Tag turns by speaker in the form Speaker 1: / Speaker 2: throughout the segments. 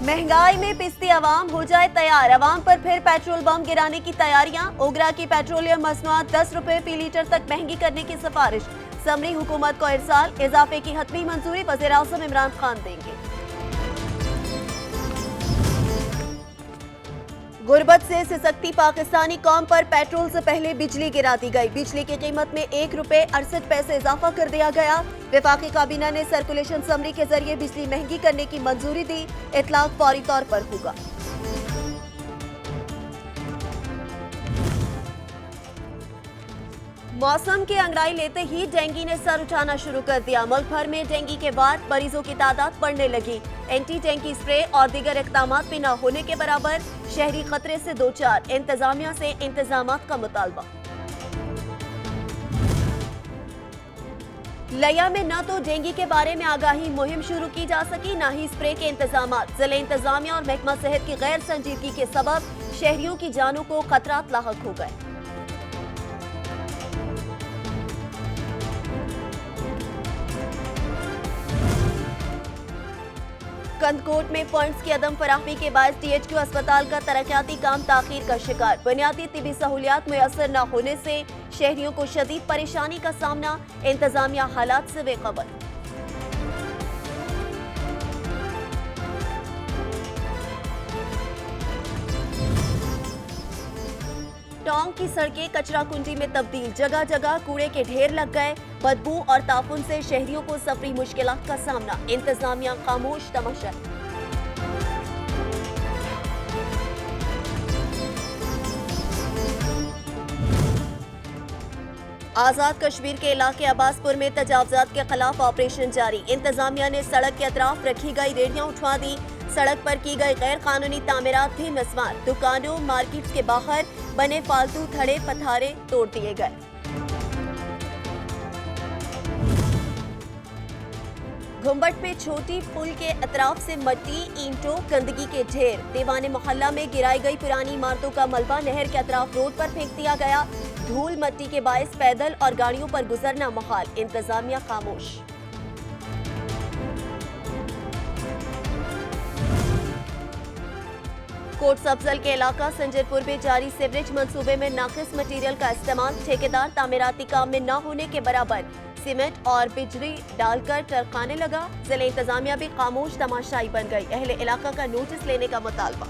Speaker 1: महंगाई में पिसती अवाम हो जाए तैयार, अवाम पर फिर पेट्रोल बम गिराने की तैयारियां। ओगरा की पेट्रोलियम मसनूआत 10 रुपए फी लीटर तक महंगी करने की सिफारिश। समरी हुकूमत को इरसाल, इजाफे की हतमी मंजूरी वज़ीर आज़म इमरान खान देंगे। गुर्बत से सिसकती पाकिस्तानी कौम पर पेट्रोल से पहले बिजली गिरा दी गई। बिजली की कीमत में 1 रुपए 68 पैसे इजाफा कर दिया गया। वफाकी काबीना ने सर्कुलेशन समरी के जरिए बिजली महंगी करने की मंजूरी दी। इतलाक फौरी तौर पर होगा। मौसम की अंगड़ाई लेते ही डेंगू ने सर उठाना शुरू कर दिया। मुल्क भर में डेंगू के बाद मरीजों की तादाद बढ़ने लगी। एंटी डेंगू स्प्रे और दीगर इक़दामात भी न होने के बराबर, शहरी खतरे से दो चार, इंतजामिया से इंतजामात का मुतालबा। लिया में न तो डेंगू के बारे में आगाही मुहिम शुरू की जा सकी, न ही स्प्रे के इंतजामात। जिले इंतजामिया और महकमा सेहत की गैर संजीदगी के सबब शहरियों की जानों को खतरात लाहक हो गए। कंदकोट में फंड्स की अदम फराहमी के बायस THQ अस्पताल का तरक्याती काम ताखीर का शिकार। बुनियादी तिबी सहूलियात मुयसर न होने से शहरियों को शदीद परेशानी का सामना, इंतजामिया हालात से बेखबर। टोंक की सड़कें कचरा कुंडी में तब्दील, जगह जगह कूड़े के ढेर लग गए। बदबू और ताफुन से शहरियों को सफरी मुश्किलात का सामना, इंतजामिया खामोश तमाशा। आजाद कश्मीर के इलाके अब्बासपुर में तजावजात के खिलाफ ऑपरेशन जारी। इंतजामिया ने सड़क के अतराफ रखी गई रेहड़ियां उठवा दी। सड़क पर की गई गैर कानूनी तामीरात भी मिसमार। दुकानों, मार्केट्स के बाहर बने फालतू थड़े पथारे तोड़ दिए गए। घुंबट पे छोटी पुल के अतराफ से मट्टी, ईंटों, गंदगी के ढेर। दीवाने मोहल्ला में गिराई गई पुरानी इमारतों का मलबा नहर के अतराफ रोड पर फेंक दिया गया। धूल मट्टी के बायस पैदल और गाड़ियों पर गुजरना मुहाल, इंतजामिया खामोश। कोट सब्जल के इलाका संजरपुर में जारी सीवरेज मंसूबे में नाकिस मटीरियल का इस्तेमाल। ठेकेदार तामीराती काम में न होने के बराबर सीमेंट और बिजली डालकर टरकाने लगा। जिले इंतजामिया भी खामोश तमाशाई बन गई। अहले इलाका का नोटिस लेने का मुतालबा।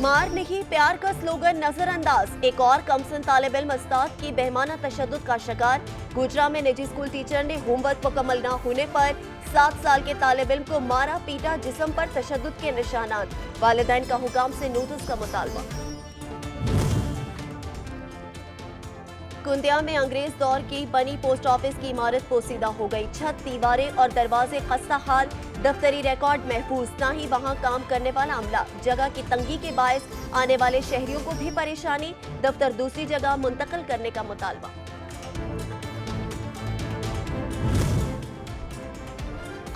Speaker 1: मार नहीं प्यार का स्लोगन नजरअंदाज। एक और कमसन तालिब इल्म उस्ताद की बेहमाना तशद्दुद का शिकार। गुजरा में निजी स्कूल टीचर ने होमवर्क मुकम्मल न होने पर 7 साल के तालिब इल्म को मारा पीटा, जिस्म पर तशद्दुद के निशानात। वालिदैन का हुकाम से नोटिस का मुतालबा। कुंदिया में अंग्रेज दौर की बनी पोस्ट ऑफिस की इमारत पोसीदा हो गई। छत, दीवारें और दरवाजे खस्ता हाल, दफ्तरी रिकॉर्ड महफूज, ना ही वहां काम करने वाला अमला। जगह की तंगी के बायस आने वाले शहरियों को भी परेशानी। दफ्तर दूसरी जगह मुंतकिल करने का मुतालबा।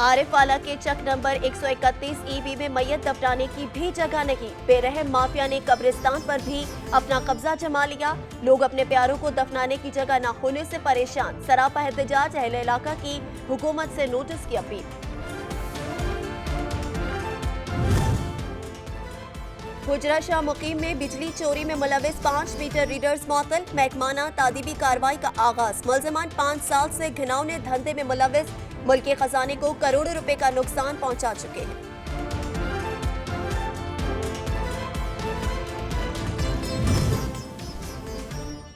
Speaker 1: आरिफवाला के चक नंबर 131 EB में मैयत दफनाने की भी जगह नहीं। बेरहम माफिया ने कब्रिस्तान पर भी अपना कब्जा जमा लिया। लोग अपने प्यारों को दफनाने की जगह न होने से परेशान। सरापा एहतजाज, अहले इलाका की हुकूमत से नोटिस की अपील। गुजरा शाह मुकीम में बिजली चोरी में मुलविस 5 मीटर रीडर्स मअतल। महकमाना तादीबी कार्रवाई का आगाज। मुलजमान 5 साल से घिनौने धंधे में मुलविस, मुल्क के खजाने को करोड़ों रुपए का नुकसान पहुंचा चुके हैं।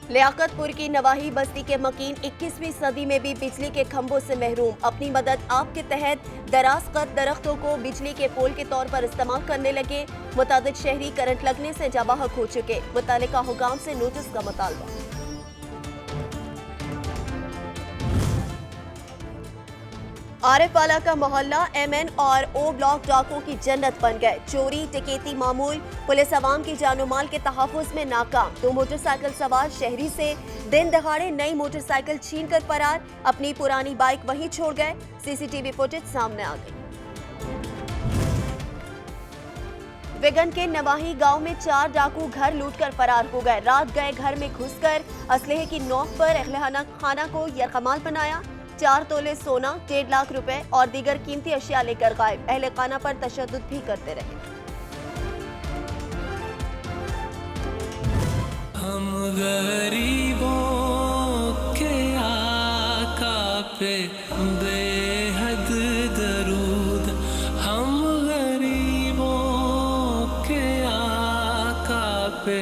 Speaker 1: लियाकतपुर की नवाही बस्ती के मकीन 21वीं सदी में भी बिजली के खंभों से महरूम। अपनी मदद आप के तहत दराज कद दरख्तों को बिजली के पोल के तौर पर इस्तेमाल करने लगे। मुतादिद शहरी करंट लगने से जवाहक हो चुके। मुतालिका हुकाम से नोटिस का मुतालबा। आरिफवाला का मोहल्ला MN और O ब्लॉक डाकों की जन्नत बन गए। चोरी डकैती मामूल, पुलिस अवाम की जानो माल के तहफ़्फ़ुज़ में नाकाम। 2 मोटरसाइकिल सवार शहरी से दिन दहाड़े नई मोटरसाइकिल छीन कर फरार। अपनी पुरानी बाइक वहीं छोड़ गए। CCTV फुटेज सामने आ गई। विगन के नवाही गांव में 4 डाकू घर लूटकर फरार हो गए। रात गए घर में घुसकर असलहे की नोक पर अहलखाना को यरगमाल बनाया। 4 तोले सोना, 1.5 लाख रुपए और दीगर कीमती अशिया लेकर गायब। अहले खाना पर तशद्दुद भी करते रहे।
Speaker 2: हम गरीबों के आका पे बेहद दरूद, हम गरीबों के आका पे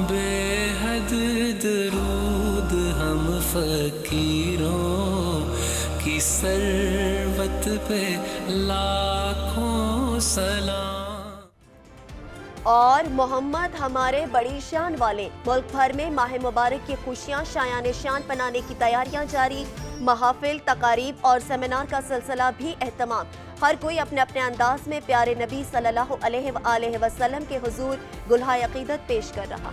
Speaker 2: बेहद दरूद, हम फकीरों की सरवत पे लाखों सलाम।
Speaker 1: और मोहम्मद हमारे बड़ी शान वाले। मुल्क भर में माह मुबारक की खुशियां शायान शान बनाने की तैयारियां जारी। महाफिल, तकारीब और सेमिनार का सिलसिला भी एहतमाम। हर कोई अपने अपने अंदाज में प्यारे नबी सल्लल्लाहु अलैहि वसल्लम के हुजूर गुलहाए अकीदत पेश कर रहा।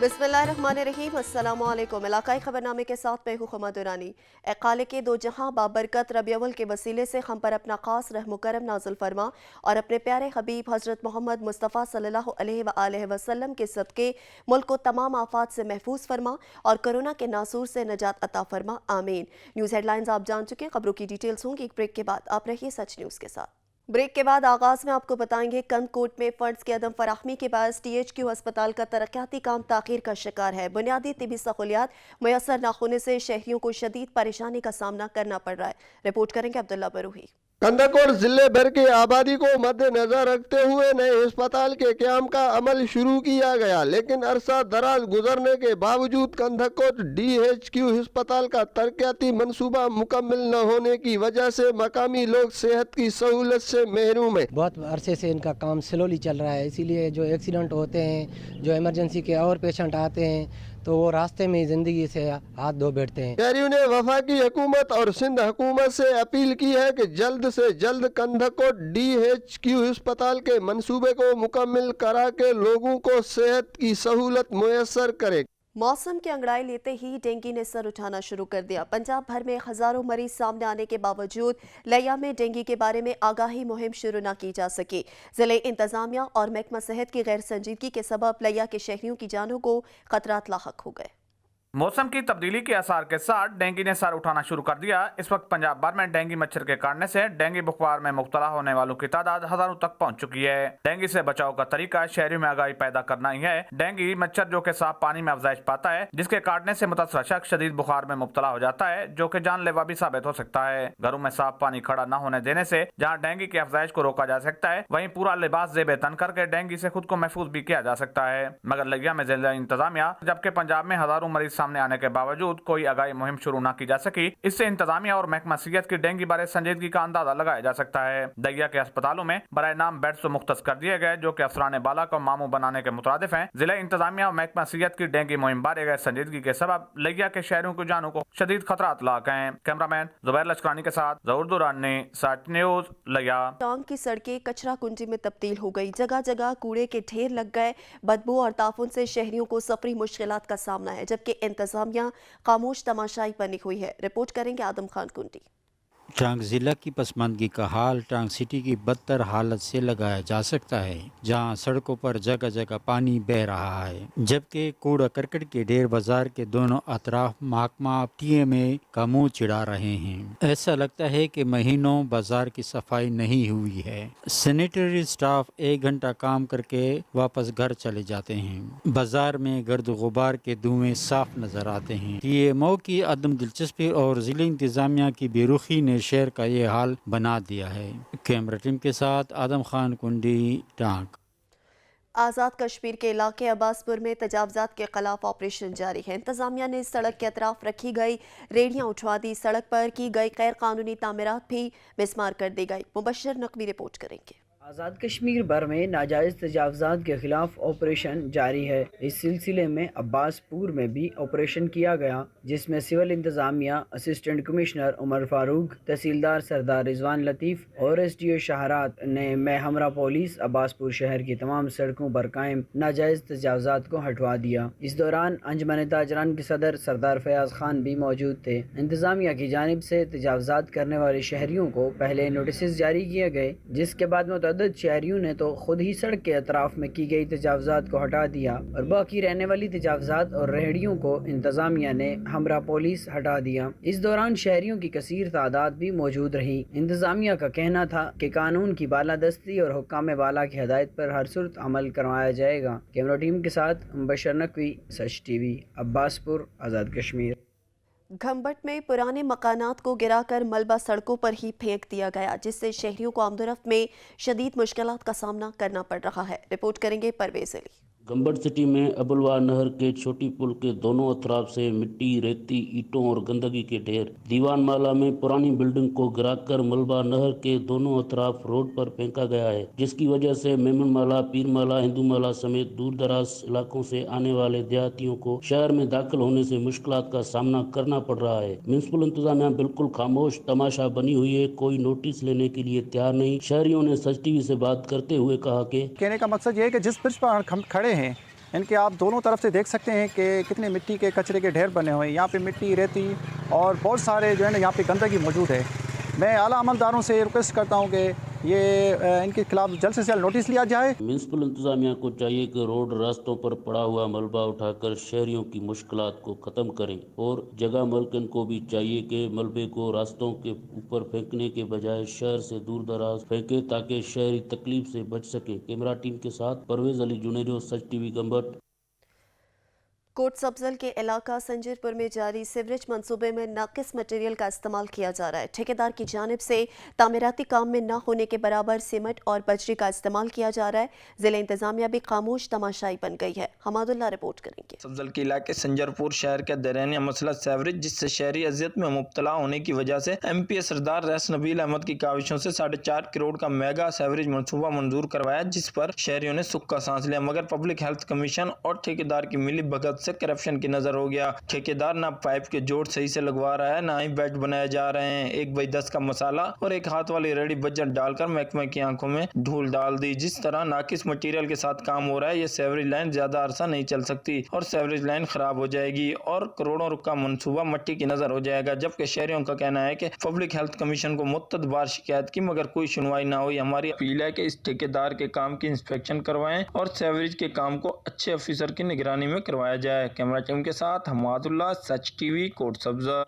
Speaker 1: बिस्मिल्लाहिर्रहमानिर्रहीम, अस्सलामु अलैकुम। इलाकाई खबरनामे के साथ मैं हूँ खमा दुरानी। एकाले के दो जहां बाबरकत रबी अव्वल के वसीले से हम पर अपना खास रहम करम नाज़िल फरमा और अपने प्यारे हबीब हज़रत मोहम्मद मुस्तफ़ा सल्लल्लाहु अलैहि वसल्लम के सदक़े मुल्क को तमाम आफात से महफूज फरमा और कोरोना के नासूर से नजात अता फरमा, आमीन। न्यूज़ हेडलाइंस आप जान चुके हैं, खबरों की डिटेल्स होंगी एक ब्रेक के बाद। आप रहिए सच न्यूज़ के साथ। ब्रेक के बाद आगाज में आपको बताएंगे कंदकोट में फंड्स की अदम फराहमी के बाद THQ अस्पताल का तरक्याती काम ताखीर का शिकार है। बुनियादी तिबी सहूलियात मुयसर न होने से शहरियों को शदीद परेशानी का सामना करना पड़ रहा है। रिपोर्ट करेंगे अब्दुल्ला बरूही।
Speaker 3: कंदकोट जिले भर की आबादी को मद्देनजर रखते हुए नए अस्पताल के क्याम का अमल शुरू किया गया, लेकिन अरसा दराज गुजरने के बावजूद कंदकोट DHQ अस्पताल का तरक्याती मंसूबा मुकम्मल न होने की वजह से मकामी लोग सेहत की सहूलत से महरूम है।
Speaker 4: बहुत अरसे से इनका काम स्लोली चल रहा है, इसीलिए जो एक्सीडेंट होते हैं, जो इमरजेंसी के और पेशेंट आते हैं तो वो रास्ते में जिंदगी से हाथ धो बैठते हैं।
Speaker 3: शहरियों ने वफाकी हुकूमत और सिंध हुकूमत से अपील की है कि जल्द से जल्द कंदकोट DHQ अस्पताल के मंसूबे को मुकम्मल करा के लोगों को सेहत की सहूलत मुयसर करे।
Speaker 1: मौसम की अंगड़ाई लेते ही डेंगू ने सर उठाना शुरू कर दिया। पंजाब भर में हजारों मरीज सामने आने के बावजूद लिया में डेंगू के बारे में आगाही मुहिम शुरू न की जा सकी। जिले इंतजामिया और महकमा सेहत की गैर संजीदगी के सबब लिया के शहरियों की जानों को खतरात लाहक हो गए।
Speaker 5: मौसम की तब्दीली के असर के साथ डेंगू ने सर उठाना शुरू कर दिया। इस वक्त पंजाब भर में डेंगू मच्छर के काटने से डेंगू बुखार में मुब्तला होने वालों की तादाद हजारों तक पहुंच चुकी है। डेंगू से बचाव का तरीका शहरियों में आगाही पैदा करना ही है। डेंगू मच्छर जो कि साफ पानी में अफजाइश पाता है, जिसके काटने से मुतासरा शख्स शदीद बुखार में मुब्तला हो जाता है, जो कि जानलेवा भी साबित हो सकता है। घरों में साफ पानी खड़ा न होने देने से जहाँ डेंगू की अफजाइश को रोका जा सकता है, वहीं पूरा लिबास जेब तन करके डेंगू से खुद को महफूज भी किया जा सकता है। मगर लिया में जिला इंतजामिया जबकि पंजाब में हजारों मरीज सामने आने के बावजूद कोई आगाही मुहिम शुरू न की जा सकी। इससे इंतजामिया और महकमा सेहत की डेंगू बारे संजीदगी का अंदाजा लगाया जा सकता है। दैया के अस्पतालों में बराए नाम बेड्स तो मुख्तस कर दिए गए, जो कि अफसरान बाला को मामू बनाने के मुतरादिफ हैं। जिला इंतजामिया और महकमा सेहत की डेंगू मुहिम बारे गए संजीदगी के सबब लिया के शहरों की जानों को शदीद खतरात लाक हैं। कैमरामैन जुबैर लश्करानी के साथ ज़हूर दुरानी, सच न्यूज, लिया।
Speaker 1: टांग की सड़कें कचरा कुंजी में तब्दील हो गई। जगह जगह कूड़े के ढेर लग गए। बदबू और ताफुन से शहरियों को सफरी मुश्किलात का सामना है, जबकि इंतजामिया खामोश तमाशाई बनी हुई है। रिपोर्ट करेंगे आदम खान कुंडी।
Speaker 6: टांग ज़िला की पसमानदगी का हाल टांग सिटी की बदतर हालत से लगाया जा सकता है, जहां सड़कों पर जगह जगह पानी बह रहा है, जबकि कूड़ा करकट के ढेर बाजार के दोनों अतराफ महकमा TMA का मुंह चिढ़ा रहे हैं। ऐसा लगता है कि महीनों बाजार की सफाई नहीं हुई है। सैनिटरी स्टाफ 1 घंटा काम करके वापस घर चले जाते हैं। बाजार में गर्द गुबार के धुएं साफ नजर आते हैं। TMO की अदम दिलचस्पी और जिला इंतजामिया की बेरुखी ने शहर का ये हाल बना दिया है। कैमरा टीम के साथ आदम खान कुंडी, टांग।
Speaker 1: आज़ाद कश्मीर के इलाके अब्बासपुर में तजावजात के खिलाफ ऑपरेशन जारी है। इंतजामिया ने सड़क के अतराफ रखी गई रेडियां उठवा दी। सड़क पर की गई गैर कानूनी तामीरात भी मिसमार कर दी गई। मुबशर नकवी रिपोर्ट करेंगे।
Speaker 7: آزاد کشمیر بھر میں ناجائز تجاوزات کے خلاف آپریشن جاری ہے۔ اس سلسلے میں عباس پور میں بھی آپریشن کیا گیا، جس میں سول انتظامیہ اسسٹنٹ کمشنر عمر فاروق، تحصیلدار سردار رضوان لطیف اور ایس ڈی او شاہرات نے میں ہمراہ پولیس عباس پور شہر کی تمام سڑکوں پر قائم ناجائز تجاوزات کو ہٹوا دیا۔ اس دوران انجمن تاجران کے صدر سردار فیاض خان بھی موجود تھے۔ انتظامیہ کی جانب سے تجاوزات کرنے والے شہریوں کو پہلے نوٹسز جاری کیے گئے، جس کے بعد متعدد شہریوں نے تو خود ہی سڑک کے اطراف میں کی گئی تجاوزات کو ہٹا دیا اور باقی رہنے والی تجاوزات اور ریہڑیوں کو انتظامیہ نے ہمراہ پولیس ہٹا دیا۔ اس دوران شہریوں کی کثیر تعداد بھی موجود رہی۔ انتظامیہ کا کہنا تھا کہ قانون کی بالادستی اور حکام بالا کی ہدایت پر ہر صورت عمل کروایا جائے گا۔ کیمرہ ٹیم کے ساتھ مبشر نقوی، سچ ٹی وی، عباس پور، آزاد کشمیر۔
Speaker 1: گھمبٹ میں پرانے مکانات کو گرا کر ملبہ سڑکوں پر ہی پھینک دیا گیا، جس سے شہریوں کو آمد و رفت میں شدید مشکلات کا سامنا کرنا پڑ رہا ہے۔ رپورٹ کریں گے پرویز علی۔
Speaker 8: گھمبٹ سٹی میں ابلوا نہر کے چھوٹی پل کے دونوں اطراف سے مٹی، ریتی، اینٹوں اور گندگی کے ڈھیر۔ دیوان مالا میں پرانی بلڈنگ کو گرا کر ملبہ نہر کے دونوں اطراف روڈ پر پھینکا گیا ہے، جس کی وجہ سے میمن مالا، پیر مالا، ہندو مالا سمیت دور دراز علاقوں سے آنے والے دیہاتیوں کو شہر میں داخل ہونے سے مشکلات کا سامنا کرنا پڑ رہا ہے۔ میونسپل انتظامیہ بالکل خاموش تماشا بنی ہوئی ہے، کوئی نوٹس لینے کے لیے تیار نہیں۔ شہریوں نے سچ ٹی وی سے بات کرتے ہوئے کہا کہ
Speaker 9: کہنے کا مقصد یہ ہے کہ جس برج پر ہم کھڑے ہیں ان کے آپ دونوں طرف سے دیکھ سکتے ہیں کہ کتنے مٹی کے کچرے کے ڈھیر بنے ہوئے ہیں۔ یہاں پہ مٹی، ریتی اور بہت سارے جو ہے نا یہاں پہ گندگی موجود ہے۔ میں اعلیٰ عملداروں سے ریکویسٹ کرتا ہوں کہ یہ ان کے خلاف جلد سے جلد نوٹس لیا جائے۔
Speaker 8: میونسپل انتظامیہ کو چاہیے کہ روڈ راستوں پر پڑا ہوا ملبہ اٹھا کر شہریوں کی مشکلات کو ختم کریں، اور جگہ مالکن کو بھی چاہیے کہ ملبے کو راستوں کے اوپر پھینکنے کے بجائے شہر سے دور دراز پھینکے تاکہ شہری تکلیف سے بچ سکیں۔ کیمرہ ٹیم کے ساتھ پرویز علی جنیرو، سچ ٹی وی، گھمبٹ۔
Speaker 1: کوٹ سبزل کے علاقہ سنجر پور میں جاری سیوریج منصوبے میں ناقص مٹیریل کا استعمال کیا جا رہا ہے۔ ٹھیکیدار کی جانب سے تعمیراتی کام میں نہ ہونے کے برابر سیمنٹ اور بجری کا استعمال کیا جا رہا ہے۔ ضلع انتظامیہ بھی خاموش تماشائی بن گئی ہے۔ حماد اللہ رپورٹ کریں گے۔
Speaker 10: سبزل کے علاقے سنجر پور شہر کا درمیانی مسئلہ سیوریج، جس سے شہری اذیت میں مبتلا ہونے کی وجہ سے ایم پی سردار ریس نبیل احمد کی کاوشوں سے 4.5 کروڑ کا میگا سیوریج منصوبہ منظور کروایا، جس پر شہریوں نے سکھ کا سانس لیا، مگر پبلک ہیلتھ کمیشن اور ٹھیکیدار کی ملی بھگت سے کرپشن کی نظر ہو گیا۔ ٹھیکیدار نہ پائپ کے جوڑ صحیح سے لگوا رہا ہے، نہ ہی بیڈ بنائے جا رہے ہیں۔ 1/10 کا مسالہ اور ایک ہاتھ والی ریڈی بجٹ ڈال کر محکمہ کی آنکھوں میں دھول ڈال دی۔ جس طرح ناقص مٹیریل کے ساتھ کام ہو رہا ہے، یہ سیوریج لائن زیادہ عرصہ نہیں چل سکتی اور سیوریج لائن خراب ہو جائے گی اور کروڑوں روپے کا منصوبہ مٹی کی نظر ہو جائے گا، جبکہ شہریوں کا کہنا ہے کہ پبلک ہیلتھ کمیشن کو متعدد بار شکایت کی مگر کوئی سنوائی نہ ہوئی۔ ہماری اپیل ہے کہ اس ٹھیکیدار کے کام کی انسپیکشن کروائیں اور سیوریج کے کام کو اچھے افیسر کی نگرانی میں کروایا جائے۔ کیمرہ ٹیم کے ساتھ حماد اللہ، سچ ٹی وی، کوٹ سبزہ۔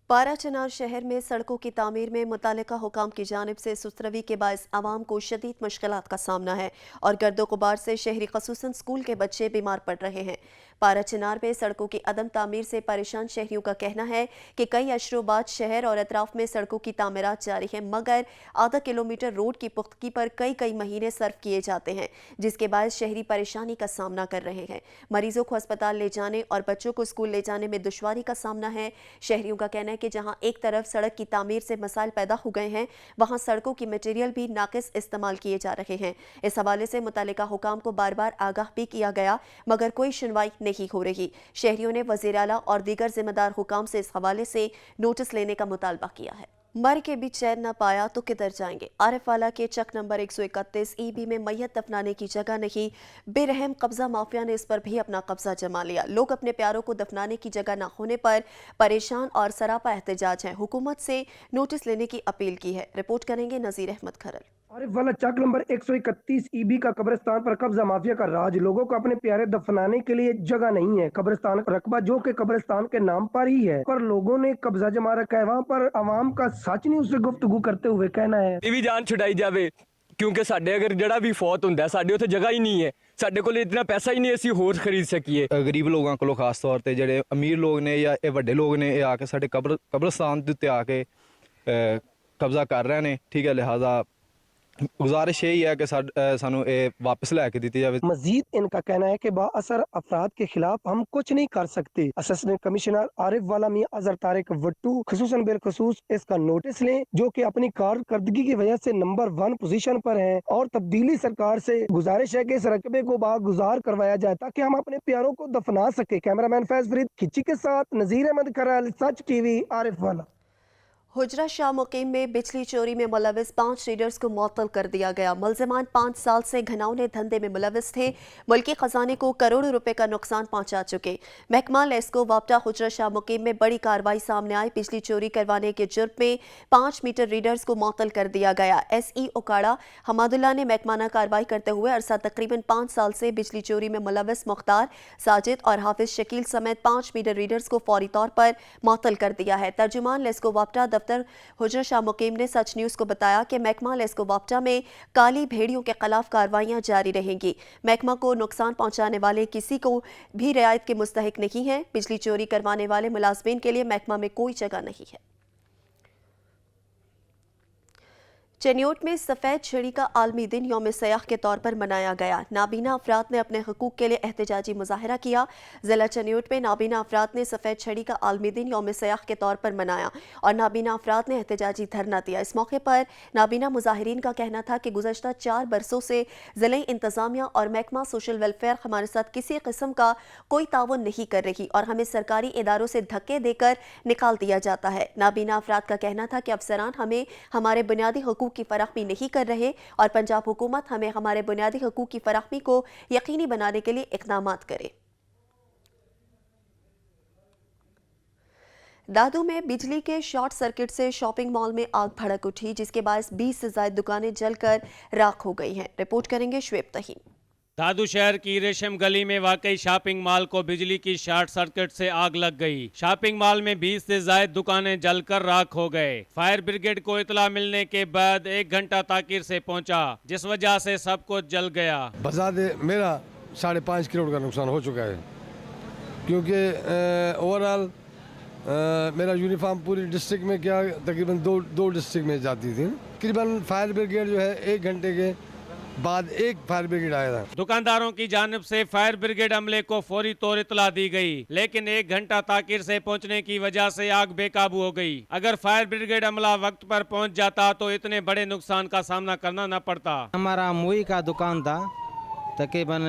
Speaker 1: پارا چنار شہر میں سڑکوں کی تعمیر میں متعلقہ حکام کی جانب سے سست روی کے باعث عوام کو شدید مشکلات کا سامنا ہے اور گرد و غبار سے شہری خصوصاً اسکول کے بچے بیمار پڑ رہے ہیں۔ پارا چنار میں سڑکوں کی عدم تعمیر سے پریشان شہریوں کا کہنا ہے کہ کئی اشروں بعد شہر اور اطراف میں سڑکوں کی تعمیرات جاری ہیں، مگر آدھا کلومیٹر روڈ کی پختگی پر کئی مہینے صرف کیے جاتے ہیں، جس کے باعث شہری پریشانی کا سامنا کر رہے ہیں۔ مریضوں کو ہسپتال لے جانے اور بچوں کو اسکول لے جانے میں دشواری کا سامنا ہے۔ شہریوں کا کہنا ہے کہ جہاں ایک طرف سڑک کی تعمیر سے مسائل پیدا ہو گئے ہیں، وہاں سڑکوں کی مٹیریل بھی ناقص استعمال کیے جا رہے ہیں۔ اس حوالے سے متعلقہ حکام کو بار بار آگاہ بھی کیا گیا مگر کوئی سنوائی نہیں ہو رہی۔ شہریوں نے وزیر اعلیٰ اور دیگر ذمہ دار حکام سے اس حوالے سے نوٹس لینے کا مطالبہ کیا ہے۔ مر کے بھی چین نہ پایا تو کدھر جائیں گے؟ عارف والا کے چک نمبر 131 ای بی میں میت دفنانے کی جگہ نہیں، بے رحم قبضہ مافیا نے اس پر بھی اپنا قبضہ جما لیا۔ لوگ اپنے پیاروں کو دفنانے کی جگہ نہ ہونے پر پریشان اور سراپا احتجاج ہیں۔ حکومت سے نوٹس لینے کی اپیل کی ہے۔ رپورٹ کریں گے نذیر احمد کھرل۔
Speaker 11: عارف والا چک نمبر 131 ای بی کا قبرستان پر قبضہ مافیا کا راج۔ لوگوں کو اپنے پیارے دفنانے کے لیے جگہ نہیں ہے۔ قبرستان کا رقبہ جو کہ قبرستان کے نام پر ہی ہے، پر لوگوں نے قبضہ جما رکھا ہے۔ وہاں پر عوام کا سچ نہیں، اس سے گفتگو کرتے ہوئے کہنا ہے
Speaker 12: بھی جان چھڑائی جاوے، کیونکہ ساڈے اگر جڑا بھی فوت ہوندا ہے ساڈے اوتھے جگہ ہی نہیں ہے، ساڈے کول اتنا پیسہ ہی نہیں اسی ہور خرید سکیے۔
Speaker 9: غریب لوگوں کو خاص طور تے جڑے امیر لوگ نے یا وڈے لوگ نے یہ آ کے ساڈے قبرستان دے تے آ کے قبضہ کر رہے ہیں، ٹھیک ہے، لہٰذا
Speaker 13: गुजारिश यही है कि सानू ये वापस लैके दी जाए।
Speaker 11: मजीद इनका कहना है कि बाअसर अफराद के खिलाफ हम कुछ नहीं कर सकते। असिस्टेंट कमिश्नर आरिफ वाला मियां अजहर तारिक वट्टू खुसूसन बिलखुसूस इसका नोटिस लें, जो कि अपनी कारकर्दगी की वजह से नंबर 1 पोजीशन पर हैं, और तब्दीली सरकार से गुजारिश है कि इस रकबे को बागुजार करवाया जाए ताकि हम अपने प्यारों को दफना सके। कैमरामैन फैज फरीद खिच्ची के साथ नजीर अहमद खराल, सच टीवी, आरिफ वाला।
Speaker 1: हुजरा शाह मुकीम में बिजली चोरी में मुलविस 5 रीडर्स को मुअत्तल कर दिया गया। मुलजमान 5 साल से घिनौने धंधे में मुलविस थे। मुल्की खजाने को करोड़ों रुपए का नुकसान पहुंचा चुके। महकमा लेस्को वापटा हुजरा शाह मुकीम में बड़ी कार्रवाई सामने आई। बिजली चोरी करवाने के जुर्म में 5 मीटर रीडर्स को मुअत्तल कर दिया गया। SE ओकाड़ा हमादुल्ला ने महकमाना कार्रवाई करते हुए अरसा तकरीबन 5 साल से बिजली चोरी में मुलविस मुख्तार, साजिद और हाफिज शकील समेत 5 मीटर रीडर्स को फौरी तौर पर मुअत्तल कर दिया है। तर्जुमान लेस्को वापटा दफ्तर हुजरा शाह मुकीम ने सच न्यूज़ को बताया कि महकमा लेस्को वापटा में काली भेड़ियों के खिलाफ कार्रवाइयां जारी रहेंगी। महकमा को नुकसान पहुंचाने वाले किसी को भी रियायत के मुस्तहिक नहीं है। बिजली चोरी करवाने वाले मुलाजमीन के लिए महकमा में कोई जगह नहीं है। चनियोट में सफ़ेद छड़ी का आलमी दिन यौम सयाह के तौर पर मनाया गया। नाबीना अफराद ने अपने हकूक़ के लिए एहतजाजी मुजाहरा किया। ज़िला चनियोट में नाबीना अफराद ने सफ़ेद छड़ी का आलमी दिन यौम सयाह के तौर पर मनाया और नाबीना अफराद ने एहतजाजी धरना दिया। इस मौके पर नाबीना मुजाहिरीन का कहना था कि गुज़श्ता 4 बरसों से ज़िले इंतज़ामिया और महकमा सोशल वेलफेयर हमारे साथ किसी किस्म का कोई ताउन नहीं कर रही और हमें सरकारी इदारों से धक्के देकर निकाल दिया जाता है। नाबीना अफराद का कहना था कि अफसरान हमें हमारे बुनियादी हकूक़ की फराहमी नहीं कर रहे और पंजाब हुकूमत हमें हमारे बुनियादी हकूक़ की फराहमी को यकीनी बनाने के लिए इक़दामात करे। दादू में बिजली के शॉर्ट सर्किट से शॉपिंग मॉल में आग भड़क उठी, जिसके बायस 20 से ज्यादा दुकानें जलकर राख हो गई हैं। रिपोर्ट करेंगे शुएब तहीम।
Speaker 14: दादू शहर की रेशम गली में वाकई शॉपिंग मॉल को बिजली की शॉर्ट सर्किट से आग लग गई। शॉपिंग मॉल में 20 से ज्यादा दुकानें जलकर राख हो गए। फायर ब्रिगेड को इतला मिलने के बाद 1 घंटा ताकीर से पहुंचा, जिस वजह से सब कुछ जल गया।
Speaker 15: बजाते मेरा 5.5 करोड़ का नुकसान हो चुका है, क्योंकि ओवरऑल मेरा यूनिफॉर्म पूरी डिस्ट्रिक्ट में क्या तकरीबन दो डिस्ट्रिक्ट में जाती थी। तकरीबन फायर ब्रिगेड जो है 1 घंटे के बाद एक फायर ब्रिगेड आया था।
Speaker 14: दुकानदारों की जानिब से फायर ब्रिगेड अमले को फौरी तौर इतला दी गई, लेकिन 1 घंटा ताकीर से पहुंचने की वजह से आग बेकाबू हो गई। अगर फायर ब्रिगेड अमला वक्त पर पहुंच जाता तो इतने बड़े नुकसान का सामना करना न पड़ता।
Speaker 16: हमारा मुई का दुकान था, तकरीबन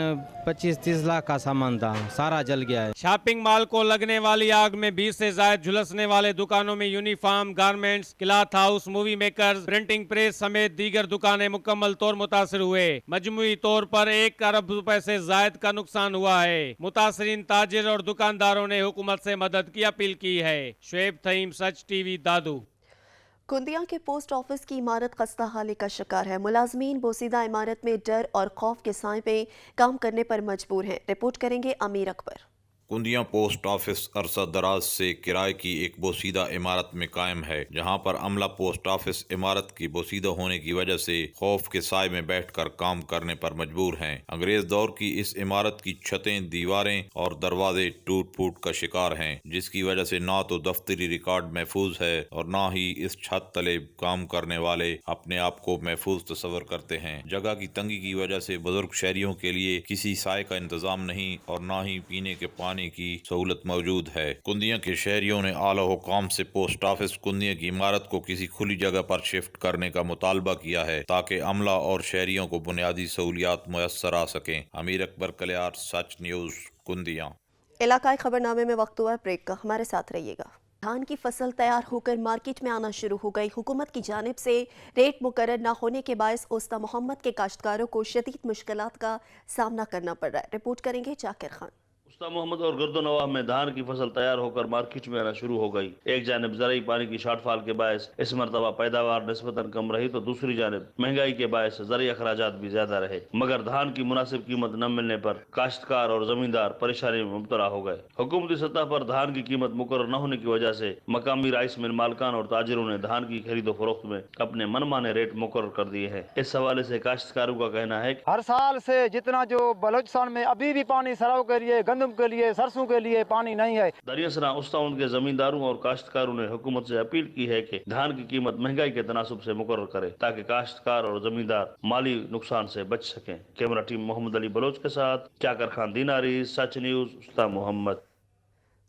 Speaker 16: 25-30 लाख का सामान था, सारा जल गया है।
Speaker 14: शॉपिंग मॉल को लगने वाली आग में 20 से ज्यादा झुलसने वाले दुकानों में uniform, garments, cloth house, movie makers, printing press समेत दीगर दुकानें मुकम्मल तौर मुतासिर हुए। मजमूई तौर पर 1 अरब रुपए से ज्यादा का नुकसान हुआ है। मुतासरीन ताजिर और दुकानदारों ने हुकूमत से मदद की अपील की है। शुएब तहीम, सच टीवी, दादू।
Speaker 1: कुंदिया के पोस्ट ऑफिस की इमारत खस्ता हाली का शिकार है। मुलाजमीन बोसीदा इमारत में डर और खौफ के साए में काम करने पर मजबूर हैं। रिपोर्ट करेंगे अमीर अकबर।
Speaker 17: कुंदिया पोस्ट ऑफिस अरसा दराज से किराए की एक बोसीदा इमारत में कायम है, जहां पर अमला पोस्ट ऑफिस इमारत की बोसीदा होने की वजह से खौफ के साए में बैठकर काम करने पर मजबूर हैं। अंग्रेज दौर की इस इमारत की छतें, दीवारें और दरवाजे टूट फूट का शिकार हैं, जिसकी वजह से ना तो दफ्तरी रिकॉर्ड महफूज है और ना ही इस छत तले काम करने वाले अपने आप को महफूज तस्वर करते हैं। जगह की तंगी की वजह से बुजुर्ग शहरियों के लिए किसी साए का इंतजाम नहीं और ना ही पीने के पानी की सहूलत मौजूद है। कुंदिया के शहरियों ने आला हुकाम से पोस्ट ऑफिस कुंदिया की इमारत को किसी खुली जगह पर शिफ्ट करने का मुतालबा किया है, ताकि अमला और शहरियों को बुनियादी सहूलियात मुयस्सर आ सकें। अमीर अकबर कलियार, सच न्यूज, कुंदिया।
Speaker 1: इलाकाई खबरनामे में वक्त हुआ ब्रेक का, हमारे साथ रहिएगा। धान की फसल तैयार होकर मार्केट में आना शुरू हो गई। हुकूमत की जानिब से रेट मुकर्रर न होने के बायस उस्ता मोहम्मद के काश्तकारों को शदीद मुश्किलात का सामना करना पड़ रहा है। रिपोर्ट करेंगे जाकिर खान।
Speaker 18: उस्ता मोहम्मद और गर्दो नवाब में धान की फसल तैयार होकर मार्केट में आना शुरू हो गई। एक जानिब ज़राई पानी की शॉर्टफॉल के बायस इस मरतबा पैदावार निस्बतन कम रही, तो दूसरी जानिब महंगाई के बायस ज़राई अखराजात भी ज्यादा रहे। मगर धान की मुनासिब कीमत न मिलने पर काश्तकार और जमींदार परेशानी में मुब्तला हो गए। हुकूमती सतह पर धान की कीमत मुकर्रर न होने की वजह से मकामी राइस मिल मालकान और ताजिरों ने धान की खरीदो फरोख्त में अपने मनमाने रेट मुकर्रर कर दिए हैं। इस हवाले से काश्तकारों का कहना है
Speaker 9: हर साल से जितना जो बलोचिस्तान में अभी भी पानी सराव के लिए गंदम के लिए, सरसों के लिए पानी नहीं है।
Speaker 18: दरियासरा उस्ताउन के जमींदारों और काश्तकारों ने हुकूमत से अपील की है कि धान की कीमत महंगाई के तनासुब से मुकर्रर करे ताकि काश्तकार और जमींदार माली नुकसान से बच सकें। कैमरा टीम मोहम्मद अली बलोच के साथ चाकर खान दीनारी, सच न्यूज, उस्ता मोहम्मद।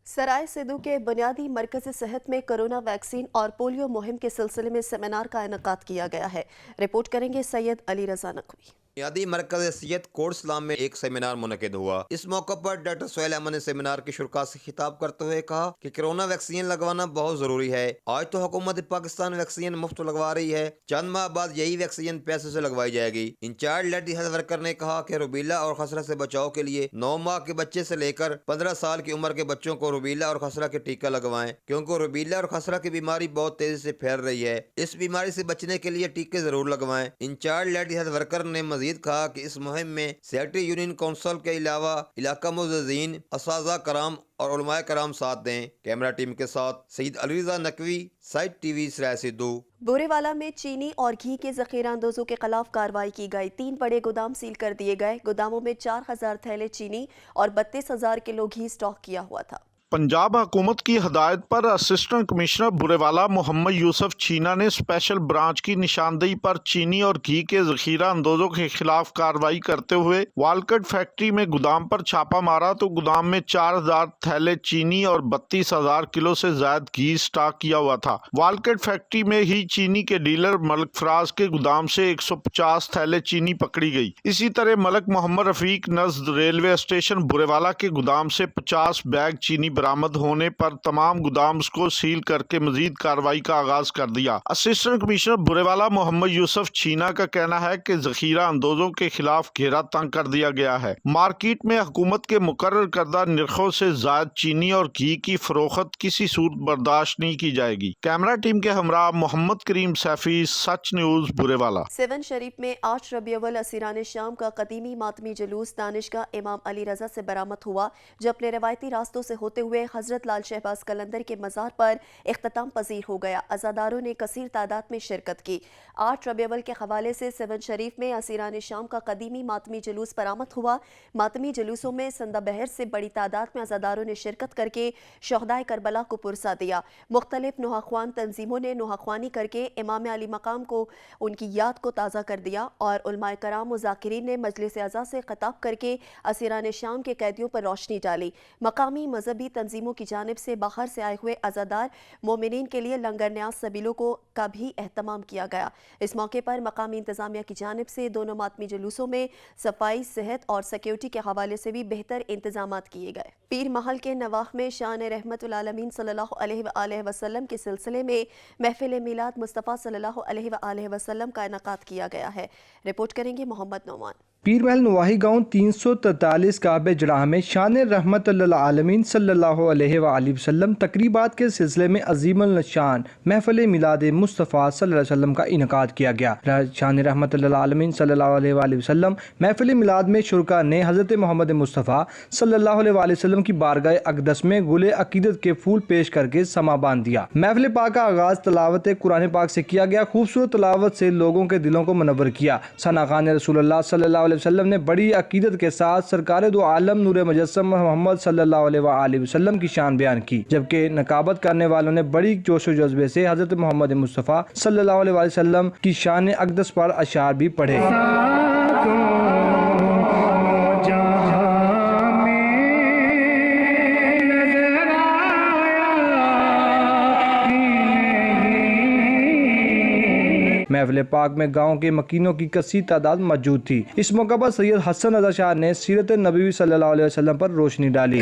Speaker 1: सराय सिद्धू के बुनियादी मरकज़ सेहत में कोरोना वैक्सीन और पोलियो मुहिम के सिलसिले में सेमिनार का इनेकाद किया गया है। रिपोर्ट करेंगे सैयद अली रजा नकवी।
Speaker 19: बुनियादी मरकज़ सेहत कोट इस्लाम में एक सेमिनार मुनक़िद हुआ। इस मौके पर डॉक्टर सोहेल अहमद ने सेमिनार के शुरका से खिताब करते हुए कहा कि कोरोना वैक्सीन लगवाना बहुत जरूरी है। आज तो हुकूमत पाकिस्तान वैक्सीन मुफ्त लगवा रही है, चंद माह बाद यही वैक्सीन पैसे से लगवाई जाएगी। इंचार्ज लेडी हेल्थ वर्कर ने कहा कि रूबीला और खसरा से बचाव के लिए 9 माह के बच्चे से लेकर 15 साल की उम्र के बच्चों को रूबीला और खसरा के टीका लगवाएं, क्योंकि रूबीला और खसरा की बीमारी बहुत तेजी से फैल रही है। इस बीमारी से बचने के लिए टीके जरूर लगवाएं। इंचार्ज लेडी हेल्थ वर्कर ने मजीद कहा कि इस मुहिम में सेक्रेटरी यूनियन काउंसिल के अलावा इलाका मुअज़्ज़िज़ीन, असातिज़ा कराम और उलमाए कराम साथ दें। कैमरा टीम के साथ सईद अली रज़ा नकवी, साइट टीवी, सराय सिद्धू।
Speaker 1: बोरेवाला में चीनी और घी के ज़ख़ीरा अंदोज़ों के खिलाफ कार्रवाई की गई। 3 बड़े गोदाम सील कर दिए गए। गोदामों में 4000 थैले चीनी और 32,000 किलो घी स्टॉक किया हुआ था।
Speaker 20: पंजाब हुकूमत की हदायत पर असिस्टेंट कमिश्नर बुरेवाला मोहम्मद यूसुफ छीना ने स्पेशल ब्रांच की निशानदेही पर चीनी और घी के ज़ख़ीरा अंदोज़ों के खिलाफ कार्रवाई करते हुए वालकट फैक्ट्री में गोदाम पर छापा मारा तो गोदाम में 4000 थैले चीनी और 32,000 किलो से ज्यादा घी स्टॉक किया हुआ था। वालकट फैक्ट्री में ही चीनी के डीलर मलक फराज के गोदाम से 150 थैले चीनी पकड़ी गई। इसी तरह मलक मोहम्मद रफीक नज़द रेलवे स्टेशन बुरेवाला के गोदाम से 50 बैग चीनी बरामद होने पर तमाम गोदाम्स को सील करके मजीद कार्रवाई का आगाज कर दिया। असिस्टेंट कमिश्नर बुरेवाला मोहम्मद यूसुफ छीना का कहना है कि ज़ख़ीरा अंदोज़ों के खिलाफ घेरा तंग कर दिया गया है। मार्केट में हुकूमत के मुकर्रर करदा निर्खों से ज़ायद चीनी और घी की फरोख्त किसी सूरत बर्दाश्त नहीं की जाएगी। कैमरा टीम के हमरा मोहम्मद करीम सैफी, सच न्यूज, बुरेवाला।
Speaker 1: 7 शरीफ में 8 रबी अव्वल असीरान शाम का कदीमी मातमी जुलूस दानिशगाह इमाम अली रजा से बरामद हुआ, जो अपने रवायती रास्तों से होते हुए हजरत लाल शहबाज कलंदर के मज़ार पर इख्तिताम पजीर हो गया। अज़ादारों ने कसीर तादाद में शिरकत की। 8 रबी अव्वल के हवाले से 7 शरीफ में असीरान शाम का कदीमी मातमी जुलूस बरामद हुआ। मातमी जुलूसों में संदा बहर से बड़ी तादाद में अज़ादारों ने शिरकत करके शहदाए करबला को पुरसा दिया। मुख्तलिफ नोहाख्वान तंजीमों ने नोहाख्वानी करके इमाम अली मकाम को उनकी याद को ताज़ा कर दिया और उलमाए कराम व ज़ाकिरीन ने मजलिस अज़ा से खिताब करके असीरान शाम के कैदियों पर रोशनी डाली। मकामी मजहबी तंजीमों की जानिब से बाहर से आए हुए अज़ादार मोमिनीन के लिए लंगर न्याज सबीलों का भी एहतमाम किया गया। इस मौके पर मकामी इंतजामिया की जानिब से दोनों मातमी जुलूसों में सफाई, सेहत और सिक्योरिटी के हवाले से भी बेहतर इंतजामात किए गए। पीर महल के नवाह में शान रहमतुल आलमीन सल्लल्लाहु अलैहि वसल्लम के सिलसिले में महफिल मिलाद मुस्तफ़ा सल्लल्लाहु अलैहि वसल्लम का इनेकाद किया गया है। रिपोर्ट करेंगे मोहम्मद नौमान।
Speaker 21: पीर महल नवाही गाँव 343 काबे जराह में शान रहमतुल आलमीन सल्लल्लाहु अलैहि वसल्लम तकरीबात के सिलसिले में अजीमुल नशान महफिल मिलाद मुस्तफ़ा सल्लल्लाहु अलैहि वसल्लम का इनेकाद किया गया। शान रहमतुल आलमीन सल्लल्लाहु अलैहि वसल्लम महफिल मिलाद में शुरका ने हज़रत मोहम्मद मुस्तफ़ा सल्लल्लाहु अलैहि वसल्लम की बारगाह अक़दस में गुले अकीदत के फूल पेश करके समा बांध दिया। महफिल पाक का आगाज तलावत कुरान पाक से किया गया। खूबसूरत तलावत से लोगों के दिलों को मुनव्वर किया। सना खान रसूलुल्लाह सल्लल्लाहु अलैहि वसल्लम ने बड़ी अकीदत के साथ सरकार दो आलम नूर मुजस्सम मोहम्मद सल्लल्लाहु अलैहि वसल्लम की शान बयान की, जबकि नकाबत करने वालों ने बड़ी जोश व जज्बे से हज़रत मोहम्मद मुस्तफ़ा सल्लल्लाहु अलैहि वसल्लम की शान अक़दस पर अशार भी पढ़े। महफिल पाक में गाँव के मकीनों की कसीर तादाद मौजूद थी। इस मौका पर सैयद हसन रज़ा शाह ने सीरत नबी सल्लल्लाहु अलैहि वसल्लम पर रोशनी डाली।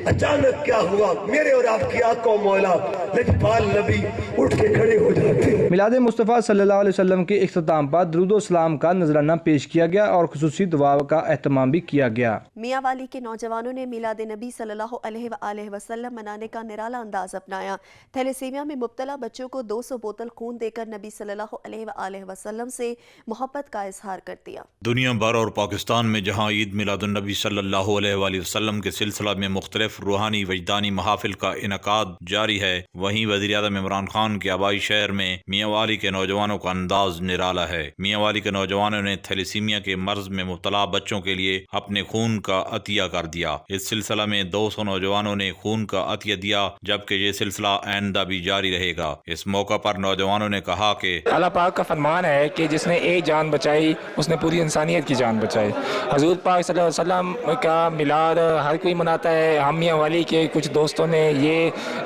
Speaker 22: अचानक क्या हुआ, मेरे और आपकी आंखों मौला लजपाल नबी उठ के खड़े हो जाते।
Speaker 21: मिलाद मुस्तफ़ा सल्लल्लाहु अलैहि वसल्लम के इख्तिताम पर दुरूद व सलाम का नजराना पेश किया गया और खुसूसी दुआ का एहतमाम भी किया गया।
Speaker 1: मियाँ वाली के नौजवानों ने मिलाद नबी सल्लल्लाहु अलैहि वसल्लम मनाने का निराला अंदाज अपनाया। थैलेसीमिया में मुब्तला बच्चों को 200 बोतल खून देकर नबी सल्लल्लाहु अलैहि वसल्लम से मोहब्बत का इजहार कर दिया।
Speaker 17: दुनिया भर और पाकिस्तान में जहाँ ईद मिलादुन नबी सल्लल्लाहु अलैहि वसल्लम के सिलसिला में मुख्तलिफ रूहानी वजदानी महाफिल का इनकाद जारी है, वहीं वज़ीर-ए-आज़म इमरान खान के आबाई शहर में मियांवाली के नौजवानों का अंदाज निराला है। मियांवाली के नौजवानों ने थैलेसीमिया के मर्ज में मुब्तला बच्चों के लिए अपने खून का अतिया कर दिया। इस सिलसिला में 200 नौजवानों ने खून का अतिया दिया, जबकि ये सिलसिला आइंदा भी जारी रहेगा। इस मौका पर नौजवानों ने कहा कि
Speaker 2: अल्लाह पाक का फरमान है कि जिसने एक जान बचाई उसने पूरी इंसानियत की जान बचाई। हजूर पाक सल्लल्लाहु अलैहि वसल्लम का मिलाद हर कोई मनाता है। हम मियांवाली के कुछ दोस्तों ने ये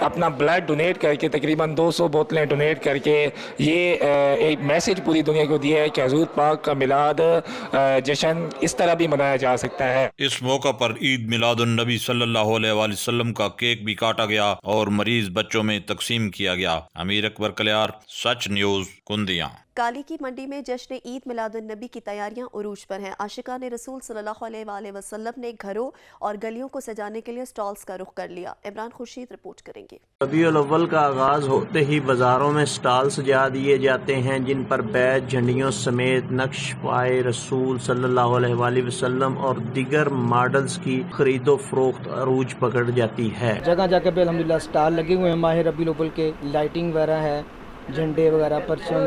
Speaker 2: अपना ब्लड डोनेट करके तकरीबन 200 बोतलें डोनेट करके ये एक मैसेज पूरी दुनिया को दिया है कि हजूर पाक का मिलाद जश्न इस तरह भी मनाया जा सकता है।
Speaker 17: इस मौका पर ईद मिलादुन नबी सल्लल्लाहु अलैहि वसल्लम का केक भी काटा गया और मरीज बच्चों में तकसीम किया गया। अमीर अकबर कलियार, सच न्यूज, कुंदिया।
Speaker 1: काली की मंडी में जश्न ईद मिलादुन नबी की तैयारियां उरूज पर हैं। आशिकान रसूल सल्लल्लाहु अलैहि वसल्लम ने घरों और गलियों को सजाने के लिए स्टॉल्स का रुख कर लिया। इमरान खुर्शीद रिपोर्ट करेंगे।
Speaker 10: रबीउल अव्वल का आगाज होते ही बाजारों में स्टॉल सजा दिए जाते हैं, जिन पर बैज झंडियों समेत नक्श पाए रसूल सल्लल्लाहु अलैहि वसल्लम और दीगर मॉडल्स की खरीदो फरोख्त अरूज पकड़ जाती है।
Speaker 7: जगह जगह पे अल्हम्दुलिल्लाह स्टॉल लगे हुए हैं माह रबीउल अव्वल के, लाइटिंग वगैरह है, झंडे वगैरह, परचम,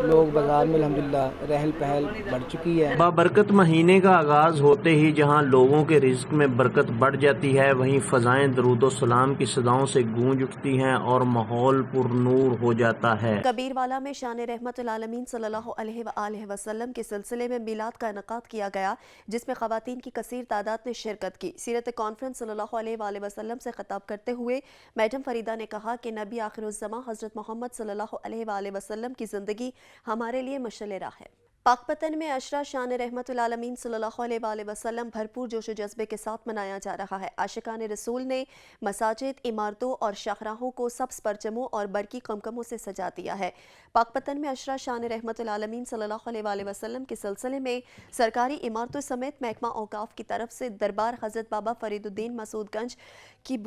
Speaker 7: लोग बाजार में अल्हम्दुलिल्लाह रहल पहल बढ़ चुकी है।
Speaker 10: बाबरकत महीने का आगाज होते ही जहां लोगों के रिज्क में बरकत बढ़ जाती है, वहीं फजाएं दरूद सलाम की सदाओं से गूंज उठती हैं और माहौल पुरनूर हो जाता है।
Speaker 1: कबीरवाला में शान रहमतुल आलमीन सल्लल्लाहु अलैहि वसल्लम के सिलसिले में मिलाद का इनकाद किया गया, जिसमें खवातीन की कसीर तादाद ने शिरकत की। सीरत कॉन्फ्रेंस सल्लल्लाहु अलैहि वसल्लम से खिताब करते हुए मैडम फरीदा ने कहा कि नबी आखिरुज़्ज़मा हज़रत मोहम्मद सल्लल्लाहु अलैहि वसल्लम की जिंदगी हमारे लिए मशअल राह है। पाकपतन में अशरा शान रहमतुल आलमीन सल्लल्लाहु अलैहि वसल्लम भरपूर जोश जज्बे के साथ मनाया जा रहा है। आशिकान रसूल ने मसाजिद, इमारतों और शाहराहों को सब्ज़ परचमों और बरकी कमकमों से सजा दिया है। पाकपतन में अशरा शान रहमतुल आलमीन सल्लल्लाहु अलैहि वसल्लम के सिलसिले में सरकारी इमारतों समेत महकमा औकाफ की तरफ से दरबार हज़रत बाबा फरीदुद्दीन मसूदगंज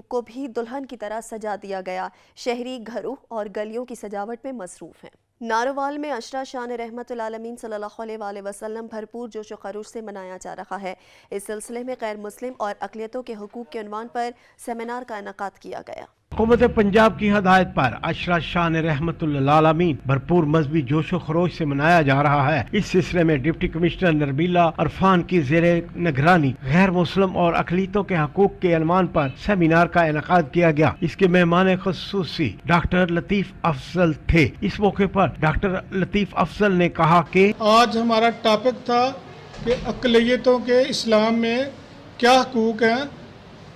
Speaker 1: को भी दुल्हन की तरह सजा दिया गया। शहरी घरों और गलियों की सजावट में मसरूफ़ हैं। नारोवाल में अशरा शान रहमतुल आलमीन सल्लल्लाहु अलैहि वसल्लम भरपूर जोश व खरूश से मनाया जा रहा है। इस सिलसिले में गैर मुस्लिम और अक़लियतों के हुकूक़ के उन्वान पर सेमिनार का इनकाद किया गया।
Speaker 4: हुकूमत पंजाब की हदायत पर अशरा शान रहमतुल्लाह आलमीन भरपूर मजहबी जोशो खरोश से मनाया जा रहा है। इस सिलसिले में डिप्टी कमिश्नर नरबीला अरफान की ज़ेरे निगरानी गैर मुस्लिम और अक़लियतों के हकूक़ के अलमान पर सेमिनार का इनकाद किया गया। इसके मेहमान ख़ुसूसी डॉक्टर लतीफ़ अफजल थे। इस मौके पर डॉक्टर लतीफ़ अफजल ने कहा कि
Speaker 23: आज हमारा टॉपिक था कि अक़लियतों के इस्लाम में क्या हकूक़ हैं,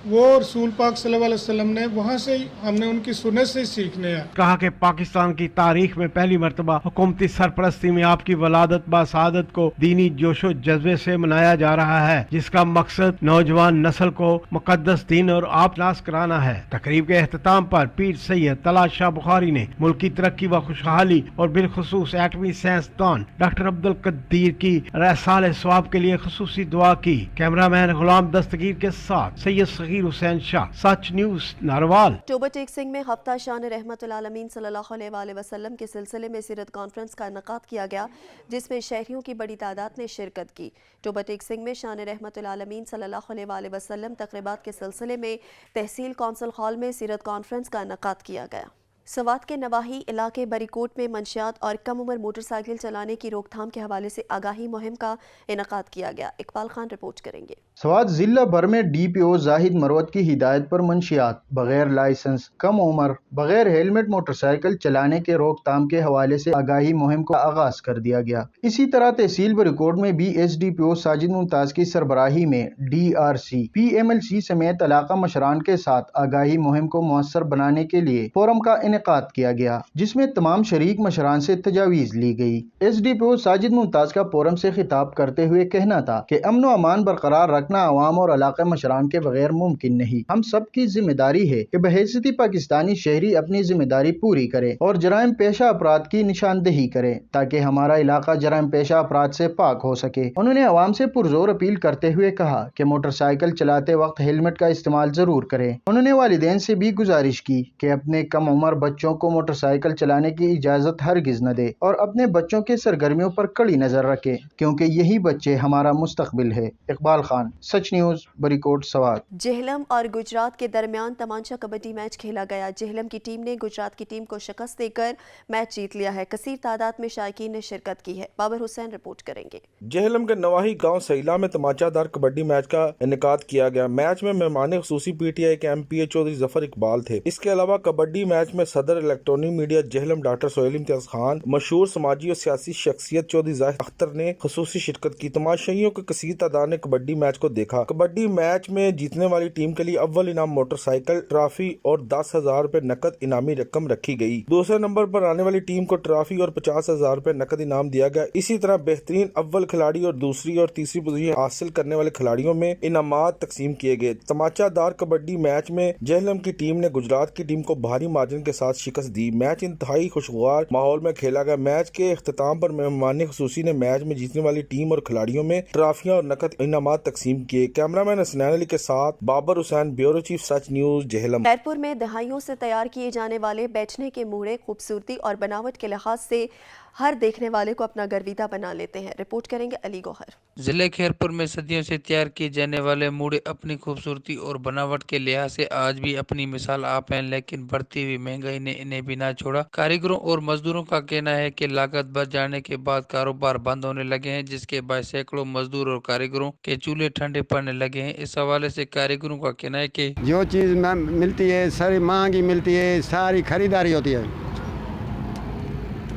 Speaker 23: वो रसूल पाक सल्लल्लाहु अलैहि वसल्लम ने वहाँ से हमने उनकी सुन्नत से सीखने हैं।
Speaker 4: कहा कि पाकिस्तान की तारीख में पहली मरतबा हुकूमती सरपरस्ती में आपकी वलादत बासादत को दीनी जोशो जज्बे से मनाया जा रहा है, जिसका मकसद नौजवान नस्ल को मुकद्दस दीन और आपनास कराना है। तकरीब के अख्ताम पर पीर सैयद तलात शाह बुखारी ने मुल्क की तरक्की व खुशहाली और बिलखुसूस एटमी साइंसदान डॉक्टर अब्दुल कदीर की रसाल सवाब के लिए खुसूसी दुआ की। कैमरामैन गुलाम दस्तगीर के साथ सैयद हुसैन शाह, सच न्यूज, नारवाल।
Speaker 1: टोबर टेक सिंह में हफ्ता शान रहमतुल आलमीन सल्लल्लाहु अलैहि वसल्लम के सिलसिले में सीरत कॉन्फ्रेंस का इनकाद किया गया, जिसमें शहरियों की बड़ी तादाद ने शिरकत की। टोबर टेक सिंह में शान रहमतुल आलमीन सल्लल्लाहु अलैहि वसल्लम तकरीबात के सिलसिले में तहसील कौंसिल हॉल में सीरत कॉन्फ्रेंस का इनकाद किया गया। सवात के नवाही इलाके बरीकोट में मंशियात और कम उम्र मोटरसाइकिल चलाने की रोकथाम के हवाले से आगाही मुहिम का इनकाद किया गया। इकबाल खान रिपोर्ट करेंगे।
Speaker 21: सवात जिला भर में DPO जाहिद मरवत की हिदायत पर मंशियात, बगैर लाइसेंस, कम उम्र, बगैर हेलमेट मोटरसाइकिल चलाने के रोकथाम के हवाले से आगाही मुहिम का आगाज कर दिया गया। इसी तरह तहसील बरीकोट में भी SDPO साजिद मुमताज की सरबराही में DRC, PMLC समेत इलाका मशरान के साथ आगाही मुहिम को मुअस्सर बनाने के लिए फोरम का इनेकाद किया गया, जिसमें तमाम शरीक मशरान से तजावीज ली गई। SDPO साजिद मुमताज का फोरम से खिताब करते हुए कहना था कि अमन व अमान बरकरार रखना अवाम और इलाका मशरान के बगैर मुमकिन नहीं। हम सब की जिम्मेदारी है कि बहैसियत पाकिस्तानी शहरी अपनी जिम्मेदारी पूरी करे और जराइम पेशा अपराध की निशानदेही करे, ताकि हमारा इलाका जराइम पेशा अपराध से पाक हो सके। उन्होंने अवाम से पुरजोर अपील करते हुए कहा कि मोटरसाइकिल चलाते वक्त हेलमेट का इस्तेमाल जरूर करें। उन्होंने वालिदैन से भी गुजारिश की कि अपने कम उम्र बच्चों को मोटरसाइकिल चलाने की इजाजत हरगिज न दे और अपने बच्चों के सरगर्मियों पर कड़ी नजर रखे, क्योंकि यही बच्चे हमारा मुस्तकबिल है। इकबाल खान,
Speaker 3: सच न्यूज बरीकोट सवात।
Speaker 1: जेहलम और गुजरात के दरमियान तमांचा कबड्डी मैच खेला गया। जेहलम की टीम ने गुजरात की टीम को शिकस्त देकर मैच जीत लिया है। कसीर तादाद में शायकीन ने शिरकत की है। बाबर हुसैन रिपोर्ट करेंगे।
Speaker 5: जेहलम के नवाही गांव सैला में तमाचादार कबड्डी मैच का इनेकाद किया गया। मैच में मेहमान खुसूसी पीटीआई के एमपीए चौधरी जफर इकबाल थे। इसके अलावा कबड्डी मैच में सदर electronic media Jhelum doctor Sohail Imtiaz Khan, मशहूर समाजी और सियासी शख्सियत चौधरी जाहिद अख्तर ने खुसूसी शिरकत की। तमाशाइयों के कसीर तादाद ने कबड्डी मैच को देखा। कबड्डी मैच में जीतने वाली टीम के लिए अव्वल इनाम मोटरसाइकिल, ट्रॉफी और 10,000 रुपए नकद इनामी रकम रखी गई। दूसरे नंबर पर आने वाली टीम को ट्रॉफी और 50,000 रुपए नकद इनाम दिया गया। इसी तरह बेहतरीन अव्वल खिलाड़ी और दूसरी और तीसरी पोजीशन हासिल करने वाले खिलाड़ियों में इनामात तकसीम किए गए। तमाचादार कबड्डी मैच में जेहलम की टीम ने गुजरात की टीम को भारी मार्जिन के साथ शिकस्त दी। मैच इंतहाई खुशगवार माहौल में खेला गया। मैच के इख्तिताम पर मेहमान खुसूसी ने मैच में जीतने वाली टीम और खिलाड़ियों में ट्रॉफियां और नकद इनामात तकसीम किए। कैमरामैन हसनैन अली के साथ बाबर हुसैन, ब्यूरो चीफ सच न्यूज जेहलम।
Speaker 1: खैरपुर में दहाइयों से तैयार किए जाने वाले बैठने के मूड़े खूबसूरती और बनावट के लिहाज से हर देखने वाले को अपना गर्विदा बना लेते हैं। रिपोर्ट करेंगे अली गौहर।
Speaker 6: जिले खैरपुर में सदियों से तैयार किए जाने वाले मूड़े अपनी खूबसूरती और बनावट के लिहाज से आज भी अपनी मिसाल आप हैं, लेकिन बढ़ती हुई महंगाई ने इन्हें भी ना छोड़ा। कारीगरों और मजदूरों का कहना है कि लागत बढ़ जाने के बाद कारोबार बंद होने लगे हैं, जिसके बाद सैकड़ों मजदूर और कारीगरों के चूल्हे ठंडे पड़ने लगे हैं। इस हवाले से कारीगरों का कहना है कि
Speaker 24: जो चीज़ मिलती है सारी महंगी मिलती है, सारी खरीदारी होती है,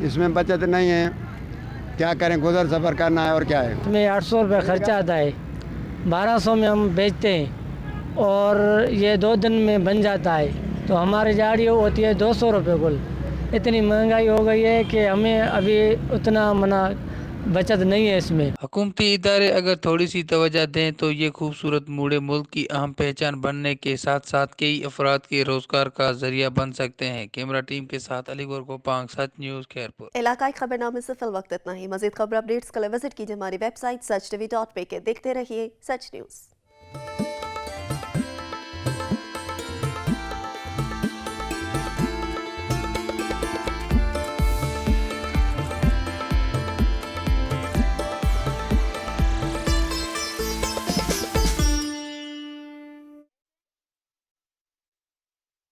Speaker 24: इसमें बचत नहीं है। क्या करें, गुजर सफर करना है और क्या है।
Speaker 25: हमें 800 रुपये खर्चा आता है, 1200 में हम बेचते हैं और ये 2 दिन में बन जाता है। तो हमारी जाड़ी होती है 200 रुपये कुल। इतनी महंगाई हो गई है कि हमें अभी उतना बचत नहीं है इसमें।
Speaker 6: हुकूमती इदारे अगर थोड़ी सी तवज्जो दें तो ये खूबसूरत मूड़े मुल्क की अहम पहचान बनने के साथ साथ कई अफराद के रोजगार का जरिया बन सकते हैं। कैमरा टीम के साथ अली गोरकोपांग, सच न्यूज खैरपुर।
Speaker 1: इलाकाई खबरनामे से फिल वक्त इतना ही। मजीद खबर अपडेट्स के लिए विजिट कीजिए हमारी वेबसाइट sach.tv.pk। देखते रहिए सच न्यूज।